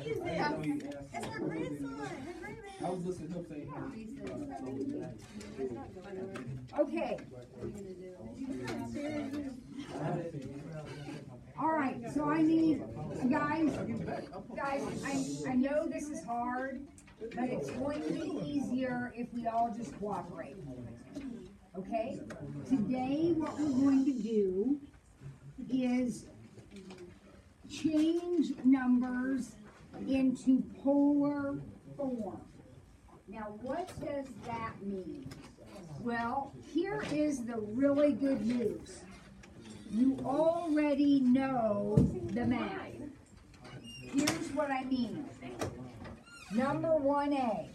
It's her grandson. I was listening to him say Okay. All right, so I need, guys, I know this is hard, but it's going to be easier if we all just cooperate. Okay? Today, what we're going to do is change numbers into polar form. Now, what does that mean? Well, here is the really good news. You already know the math. Here's what I mean. Number 1A,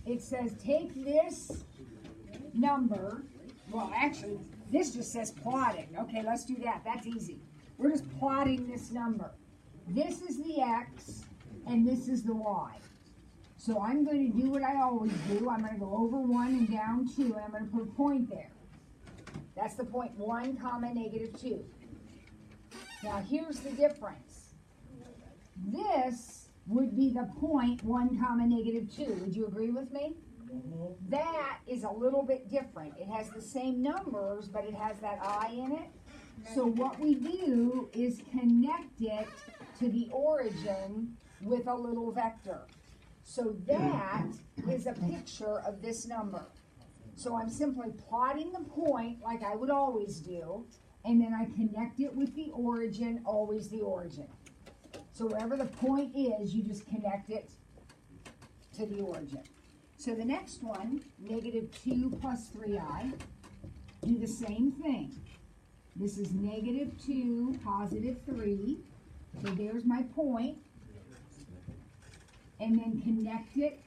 it says take this number, well actually, this just says plotting. Okay, let's do that. That's easy. We're just plotting this number. This is the X, and this is the Y. So I'm going to do what I always do. I'm going to go over 1 and down 2, and I'm going to put a point there. That's the point 1 comma negative 2. Now here's the difference. This would be the point 1 comma negative 2. Would you agree with me? That is a little bit different. It has the same numbers, but it has that I in it. So what we do is connect it to the origin with a little vector. So that is a picture of this number. So I'm simply plotting the point like I would always do, and then I connect it with the origin, always the origin. So wherever the point is, you just connect it to the origin. So the next one, negative 2 plus 3i, do the same thing. This is negative 2, positive 3. So there's my point. And then connect it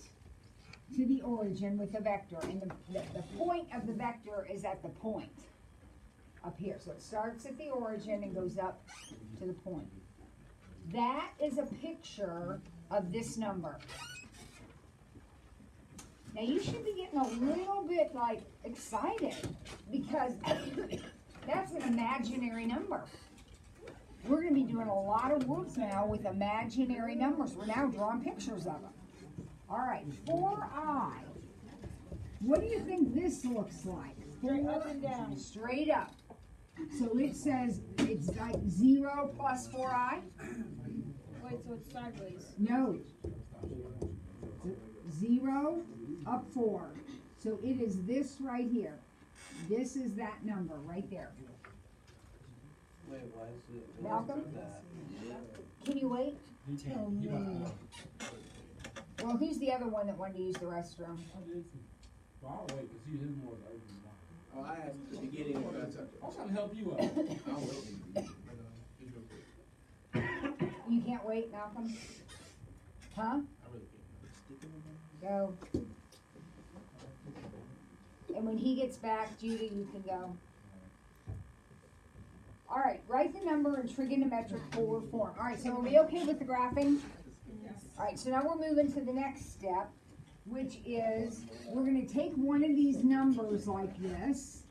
to the origin with the vector. And the point of the vector is at the point up here. So it starts at the origin and goes up to the point. That is a picture of this number. Now you should be getting a little bit like excited because that's an imaginary number. We're going to be doing a lot of work now with imaginary numbers. We're now drawing pictures of them. All right, 4i. What do you think this looks like? Straight up and down. Straight up. So it says it's like 0 plus 4i? Wait, so it's sideways. No. 0 up 4. So it is this right here. This is that number right there. Wait, why is it? Malcolm? Can you wait? Well, who's the other one that wanted to use the restroom? Well, I'll wait because he is more than Oh, I asked at the beginning. I'm trying to help you out. You can't wait, Malcolm? Huh? Go. And when he gets back, Judy, you can go. All right, write the number in trigonometric polar form. All right, so are we okay with the graphing? Yes. All right, so now we're moving to the next step, which is we're going to take one of these numbers like this,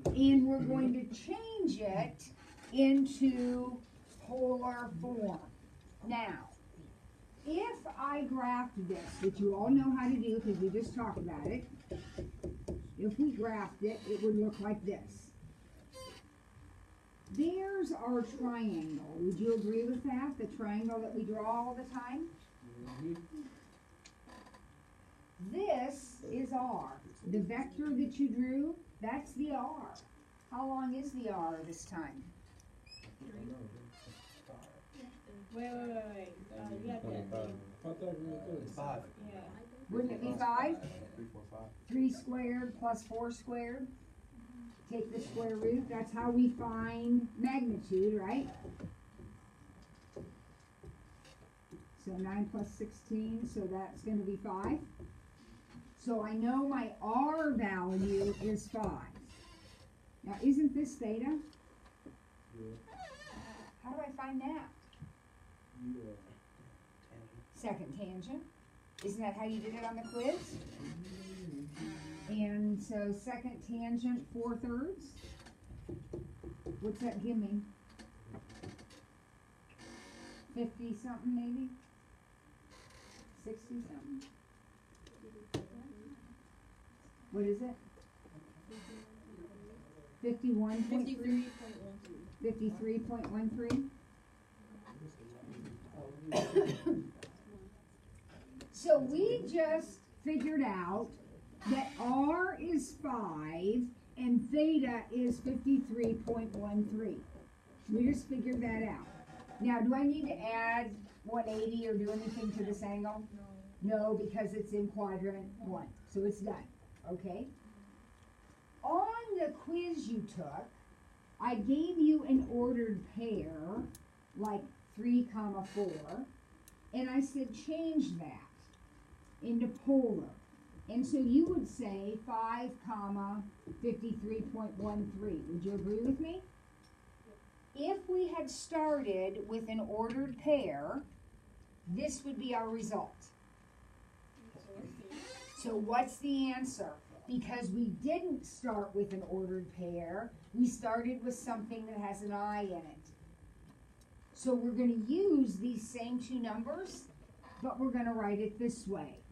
and we're going to change it into polar form. Now, if I graphed this, which you all know how to do because we just talked about it, if we graphed it, it would look like this. There's our triangle. Would you agree with that? The triangle that we draw all the time? This is R. The vector that you drew, that's the R. How long is the R this time? Wait. You got that. 5. Yeah. Wouldn't it be 5? 3, 4, 5. 3 squared plus 4 squared. Take the square root. That's how we find magnitude, right? So 9 plus 16, so that's going to be 5. So I know my R value is 5. Now, isn't this theta? How do I find that? Second tangent. Isn't that how you did it on the quiz? And so second tangent, 4/3. What's that give me? 50 something maybe? 60 something? What is it? 51.3? 53.13? So we just figured out that R is 5 and theta is 53.13. We just figured that out. Now, do I need to add 180 or do anything to this angle? No, because it's in quadrant 1. So it's done. Okay? On the quiz you took, I gave you an ordered pair, like 3, 4, and I said change that into polar. And so you would say 5, 53.13. Would you agree with me? If we had started with an ordered pair, this would be our result. So what's the answer? Because we didn't start with an ordered pair, we started with something that has an I in it. So we're going to use these same two numbers, but we're going to write it this way.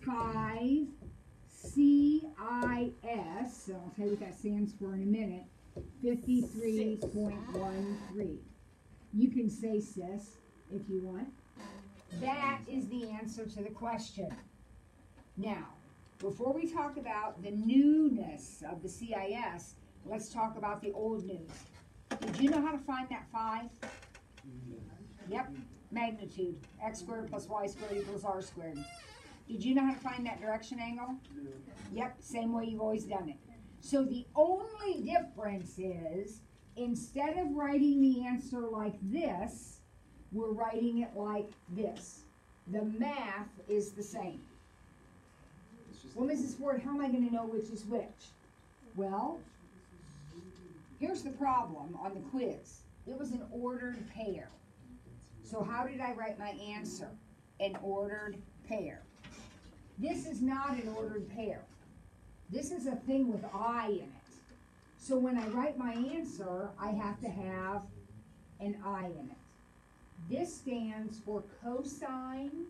5 CIS, so I'll tell you what that stands for in a minute, 53.13. You can say sis if you want. That is the answer to the question. Now, before we talk about the newness of the CIS, let's talk about the old news. Did you know how to find that 5? Yep, magnitude, x squared plus y squared equals r squared. Did you know how to find that direction angle? Yep, same way you've always done it. So the only difference is, instead of writing the answer like this, we're writing it like this. The math is the same. Well, Mrs. Ford, how am I going to know which is which? Well, here's the problem on the quiz. It was an ordered pair. So how did I write my answer? An ordered pair. This is not an ordered pair. This is a thing with I in it. So when I write my answer, I have to have an I in it. This stands for cosine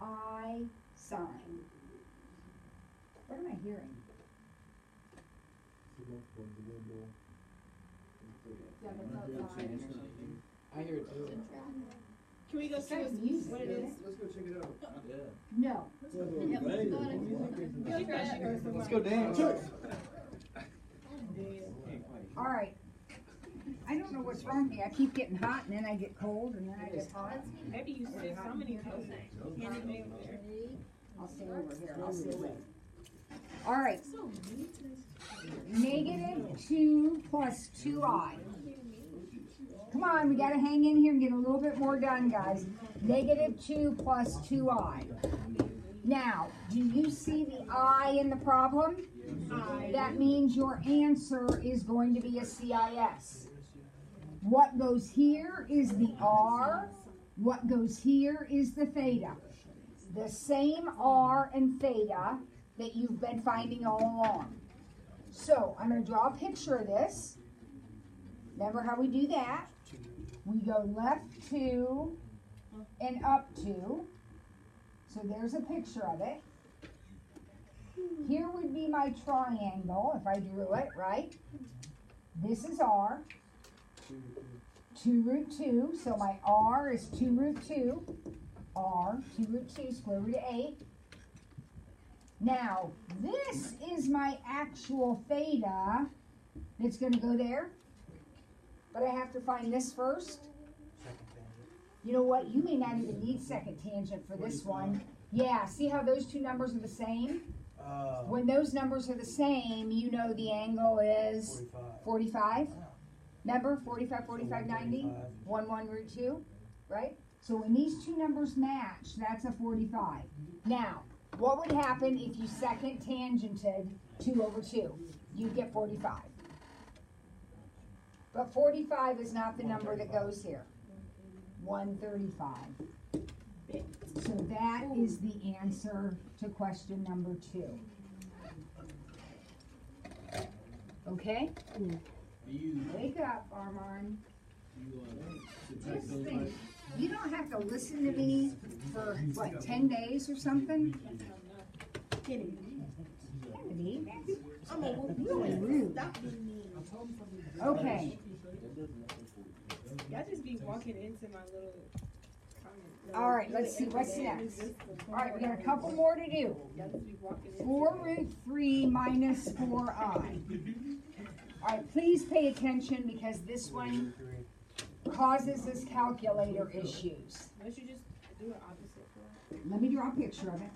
I sine. What am I hearing? I hear it too. Can we go see what it is? Let's go check it out. No. Let's go dance. All right. I don't know what's wrong with me. I keep getting hot and then I get cold and then I get hot. Maybe you said somebody else. I'll stay over here. I'll stay away. All right. -2 plus 2i. Come on, we got to hang in here and get a little bit more done, guys. -2 plus 2i. Now, do you see the I in the problem? That means your answer is going to be a CIS. What goes here is the R. What goes here is the theta. The same R and theta that you've been finding all along. So, I'm going to draw a picture of this. Remember how we do that? We go left 2 and up 2. So there's a picture of it. Here would be my triangle if I drew it, right? This is R. 2 root 2. So my R is 2 root 2. R, 2 root 2, square root of 8. Now, this is my actual theta that's going to go there. But I have to find this first. You know what? You may not even need second tangent for this one. Yeah, see how those two numbers are the same? When those numbers are the same, you know the angle is 45. Remember? 45, 45, 90? 1, 1, root 2, right? So when these two numbers match, that's a 45. Now, what would happen if you second tangented 2 over 2? You'd get 45. But 45 is not the number that goes here. 135. So that is the answer to question number 2. Okay? Wake up, Armand. Subtract those, right? you don't have to listen to me for, what, 10 days or something? Kennedy. Kennedy? I'm a Really rude. Stop being mean. Okay, Y'all just be walking into my little comment. all right, let's see, what's next? All right, we got a couple more to do. Y'all just be walking into 4 root 3 minus 4i. All right, please pay attention because this one causes us calculator issues. Don't you just do it opposite for it? Let me draw a picture of it.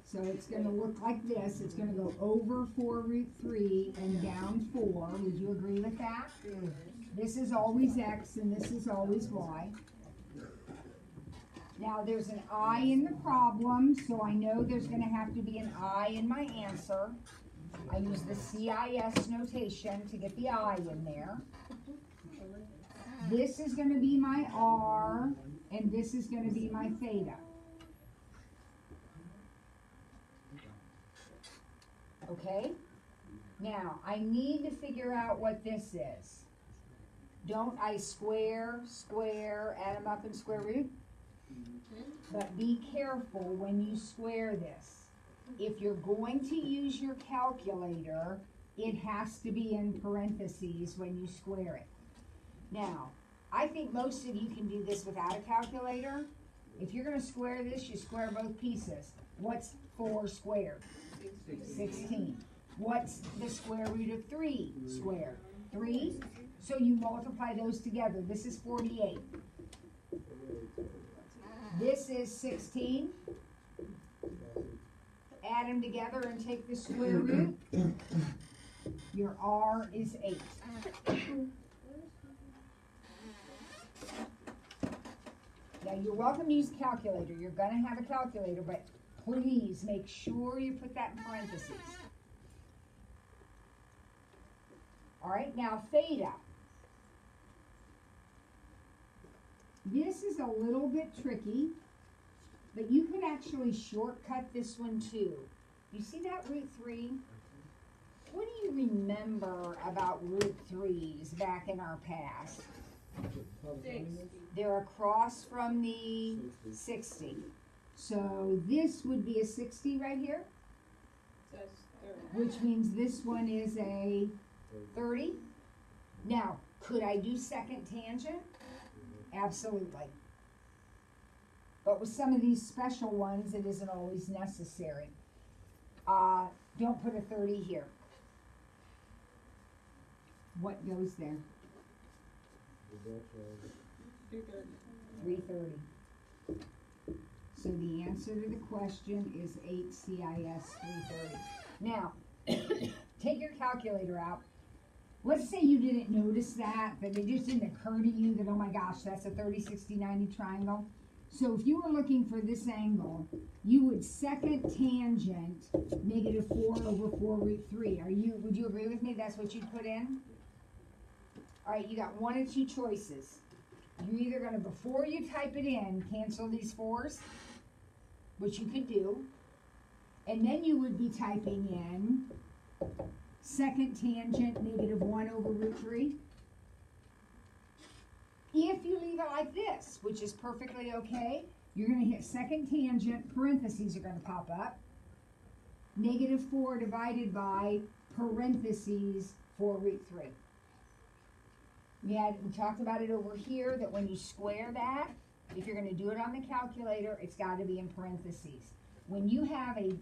So it's going to look like this. It's going to go over 4 root 3 and down 4. Would you agree with that? This is always x and this is always y. Now there's an I in the problem, so I know there's going to have to be an I in my answer. I use the CIS notation to get the I in there. This is going to be my R, and this is going to be my theta. Okay? Now, I need to figure out what this is. Don't I square, add them up in square root? But be careful when you square this. If you're going to use your calculator, it has to be in parentheses when you square it. Now, I think most of you can do this without a calculator. If you're going to square this, you square both pieces. What's 4 squared? 16. What's the square root of 3 squared? 3. So you multiply those together. This is 48. This is 16. Add them together and take the square root. Your R is 8. Now you're welcome to use a calculator. You're going to have a calculator, but please make sure you put that in parentheses. All right, now theta. This is a little bit tricky, but you can actually shortcut this one too. You see that root 3? What do you remember about root 3s back in our past? 6. They're across from the 60. So this would be a 60 right here, That's 30. which means this one is a 30. Now, could I do second tangent? Absolutely. But with some of these special ones, it isn't always necessary. Don't put a 30 here. What goes there? 330. So the answer to the question is 8 CIS 330. Now, take your calculator out. Let's say you didn't notice that it just didn't occur to you that, oh my gosh, that's a 30, 60, 90 triangle. So if you were looking for this angle, you would second tangent negative 4 over 4 root 3. Would you agree with me? That's what you'd put in? All right, you got one of two choices. You're either going to, before you type it in, cancel these 4s, which you could do, and then you would be typing in second tangent negative 1 over root 3. If you leave it like this, which is perfectly okay, you're going to hit second tangent, parentheses are going to pop up, negative 4 divided by parentheses 4 root 3. We talked about it over here, that when you square that, if you're going to do it on the calculator, it's got to be in parentheses. When you have a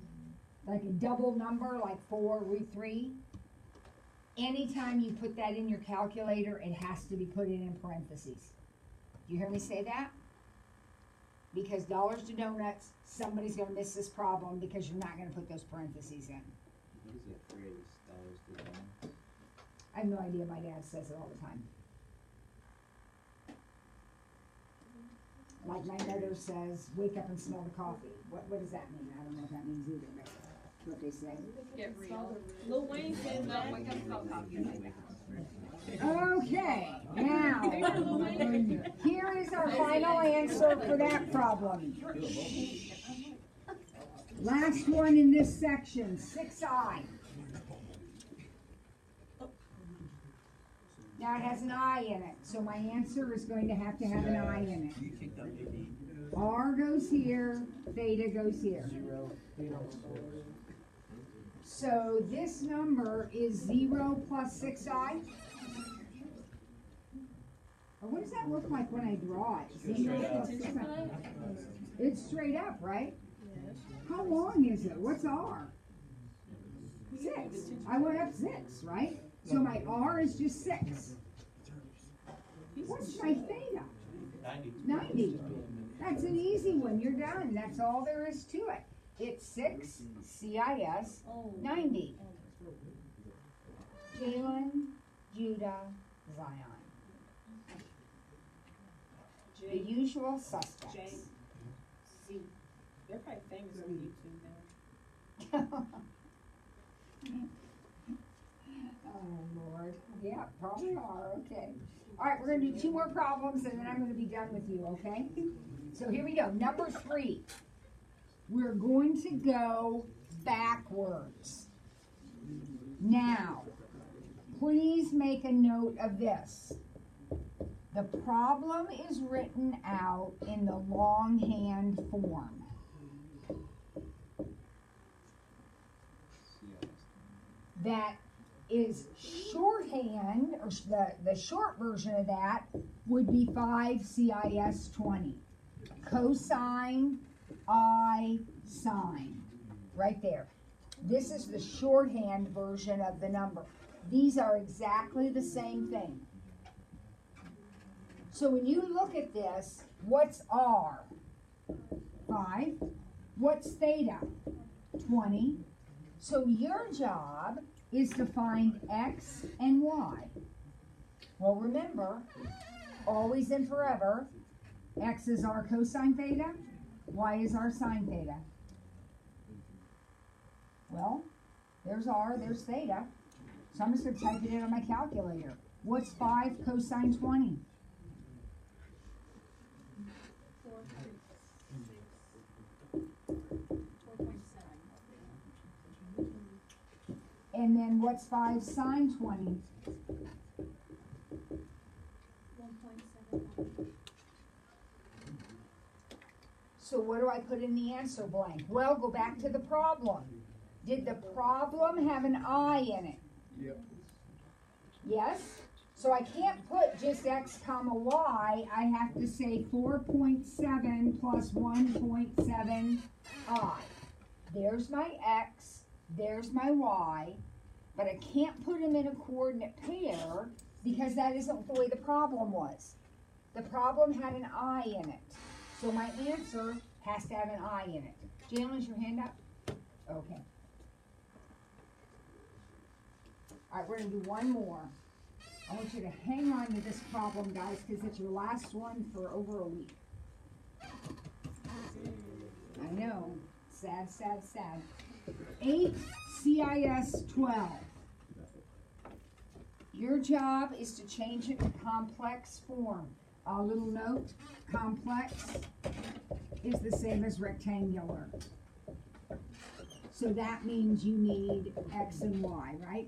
double number like 4 root 3, anytime you put that in your calculator, it has to be put in parentheses. Do you hear me say that? Because dollars to donuts, somebody's going to miss this problem because you're not going to put those parentheses in. What is that phrase, dollars to donuts? I have no idea. My dad says it all the time. Like my mother says, wake up and smell the coffee. What does that mean? I don't know what that means either, but that's what they say. Get real. Lil Wayne says that. Okay, now, here is our final answer for that problem. Last one in this section, 6i. Now it has an I in it, so my answer is going to have an I in it. You kicked up maybe R goes here, theta goes here. 0, theta. So this number is 0 plus 6i? Or what does that look like when I draw it? 0 plus 6i? It's straight up, right? How long is it? What's R? 6. I went up 6, right? So my R is just 6. What's my theta? 90. 90. That's an easy one. You're done. That's all there is to it. It's 6 CIS 90. Jalen, Judah, Zion. The usual suspects. J. C. They're probably famous on YouTube now. Oh, Lord. Yeah, probably are. Okay. All right, we're going to do 2 more problems, and then I'm going to be done with you, okay? So here we go. Number 3. We're going to go backwards. Now, please make a note of this. The problem is written out in the longhand form. That is shorthand, or the short version of that would be 5 CIS 20. Cosine, I, sine. Right there. This is the shorthand version of the number. These are exactly the same thing. So when you look at this, what's R? 5. What's theta? 20. So your job is to find X and Y. Well, remember, always and forever, X is our cosine theta, Y is our sine theta. Well, there's R, there's theta. So I'm just going to type it in on my calculator. What's 5 cosine 20? 4.7. And then what's 5 sine 20? 1.7. So what do I put in the answer blank? Well, go back to the problem. Did the problem have an I in it? Yep. Yes? So I can't put just X comma Y. I have to say 4.7 plus 1.7 I. There's my X, there's my Y, but I can't put them in a coordinate pair because that isn't the way the problem was. The problem had an I in it. So my answer has to have an I in it. Jalen, is your hand up? Okay. All right, we're going to do one more. I want you to hang on to this problem, guys, because it's your last one for over a week. I know. Sad, sad, sad. 8 CIS 12. Your job is to change it to complex form. A little note, complex is the same as rectangular. So that means you need X and Y, right?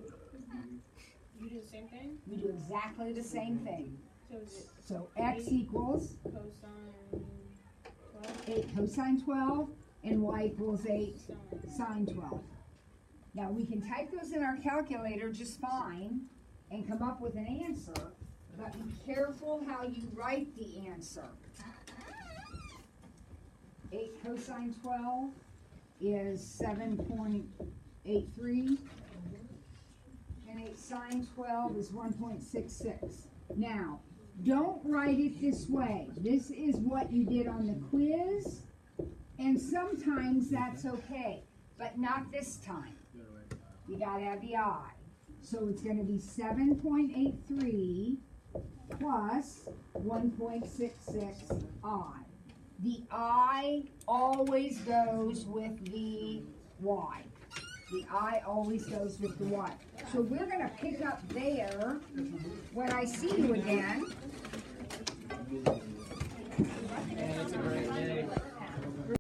You do the same thing? We do exactly the same thing. So is it So X equals cosine 12? 8 cosine 12 and Y equals 8 sine 12. Now we can type those in our calculator just fine and come up with an answer, but be careful how you write the answer. 8 cosine 12 is 7.83. And 8 sine 12 is 1.66. Now, don't write it this way. This is what you did on the quiz, and sometimes that's okay, but not this time. You gotta have the I. So it's gonna be 7.83 plus 1.66 I. The I always goes with the Y. The I always goes with the Y. So we're going to pick up there when I see you again. And it's a great day.